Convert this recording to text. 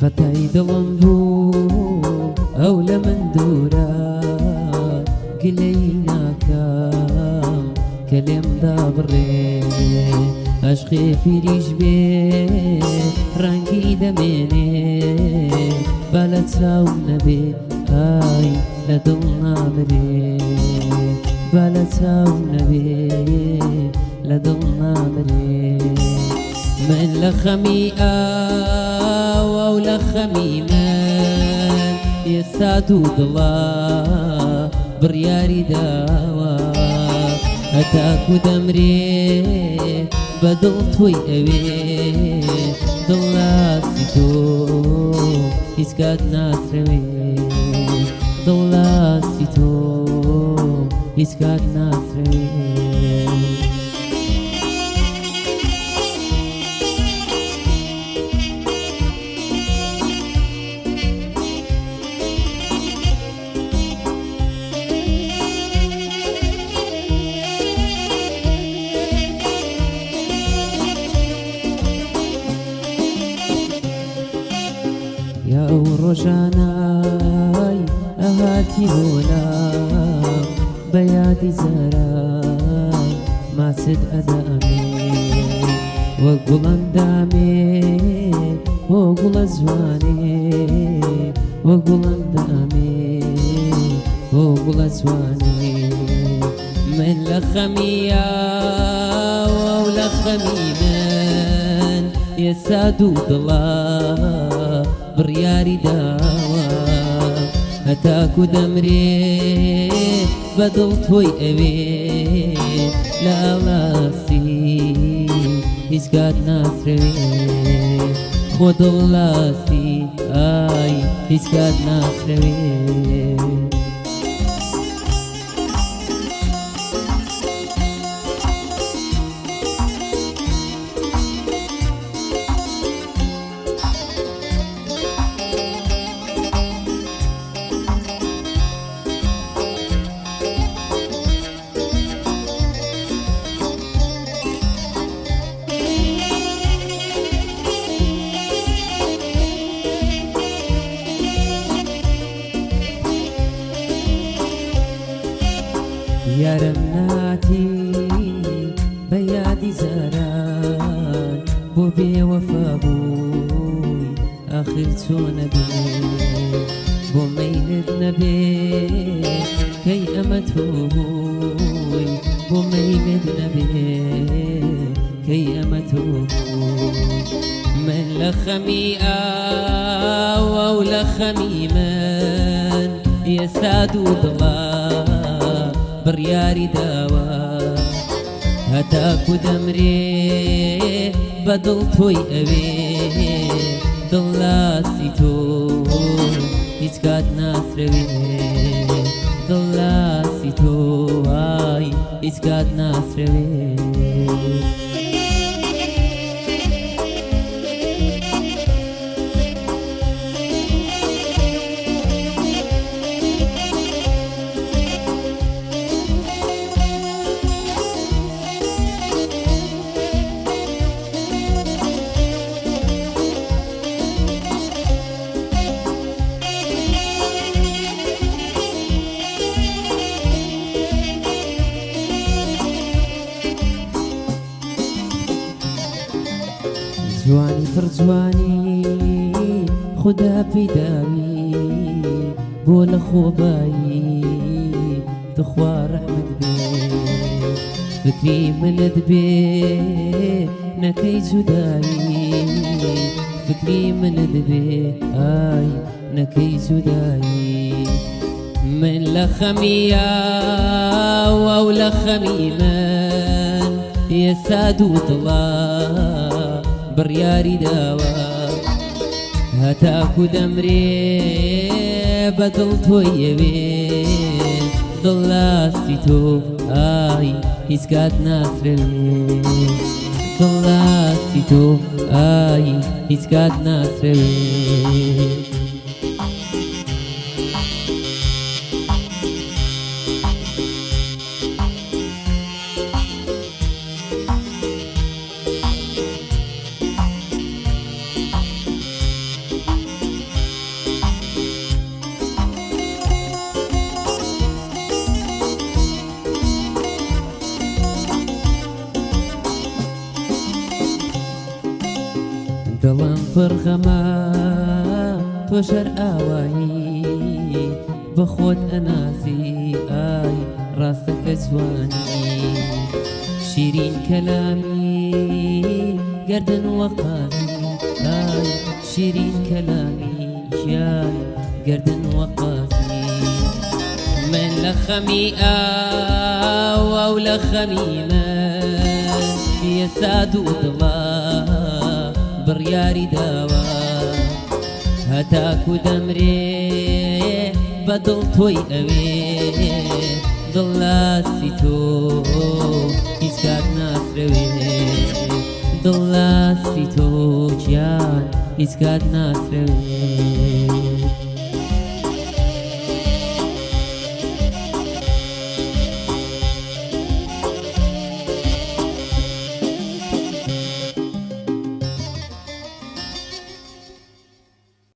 خەتای دڵم بوو ئەو لە من دوورە گلەی ناکەم کە لێمدا بڕێ عەشقێ پیریش بێ ڕەنگی دەمێنێ با لە چاو نەبێ ئای لە دڵ نامرێ با لە چاو نەبێ لە دڵ نامرێ من لە خەمی ئاوە و لە خەمی من ئێستا دوو دڵە بڕیاری داوە هەتاکو دەمرێ بە دڵ تۆی ئەوێ دڵاسی تۆ هیچ کات ناترەوێ دڵاسی تۆ هیچ کات ناترەوێ یا ئەو ڕۆژانەی ئەهاتی بۆلام بە یادی زاران ماچت ئەدامێ وەک گوڵەندامێ وە گوڵە جوانێ وە گوڵەندامێ وە گوڵە جوانێ من لە خەمیاوە و لە خەمی من ئێستا دوو دڵە بڕیاری داوە هەتاکو دەمرێ بە دڵ تۆی ئەوێ لە ئاڵاسی هیچ کات ناترەوێ خۆ دڵاسی ئای هیچ کات ناترەوێ یارم ناتی بە یادی زاران بۆ بێوەفا بووی ئاخر چۆنە بێ بۆ مەیلت نەبێ کەی ئەمە تۆ بووی بۆ مەیلت نەبێ کەی ئەمە تۆ بووی من لە خەمی ئاوە و لە خەمی من ئێستا دوو دڵە بڕیاری داوە هەتاکو دەمرێ بە دڵ تۆی ئەوێ دڵاسی تۆ هیچ کات ناترەوێ دڵاسی تۆ ئای هیچ کات ناترەوێ جوانی پڕ جوانی خدا پەیداوی بۆ لە خۆبایی دخوا ڕەحمەت بێ فکری منت بێ نەکەی جودایی فکری منت بێ ئای نەکەی جودایی من لە خەمیاوە و لە خەمی من ئێستا دوو دڵە بڕیاری داوە هەتاکو دەمرێ بە دڵ تۆی ئەوێ دڵاستی تۆ ئای هیچ کات ناترەوێ دڵاستی تۆ ئای هیچ کات ناترەوێ دڵم پڕخەمە تۆ شەر ئاوایی بە خۆت ئەناسی ئای ڕاستەکە جوانی شیرین کەلامی گەردن وەقامی ئای شیرین کەلامی ژیان گەردن وەقامی من لە خەمی ئاو لە خەمی من ئێستا دوو دڵە بڕیاری داوە هەتاکو دەمرێ بە دڵ تۆی ئەوێ دڵ لاسی تۆ هیچ کات ناسرەوێ دڵ لاسی تۆ گیان هیچ کات ناسرەوێ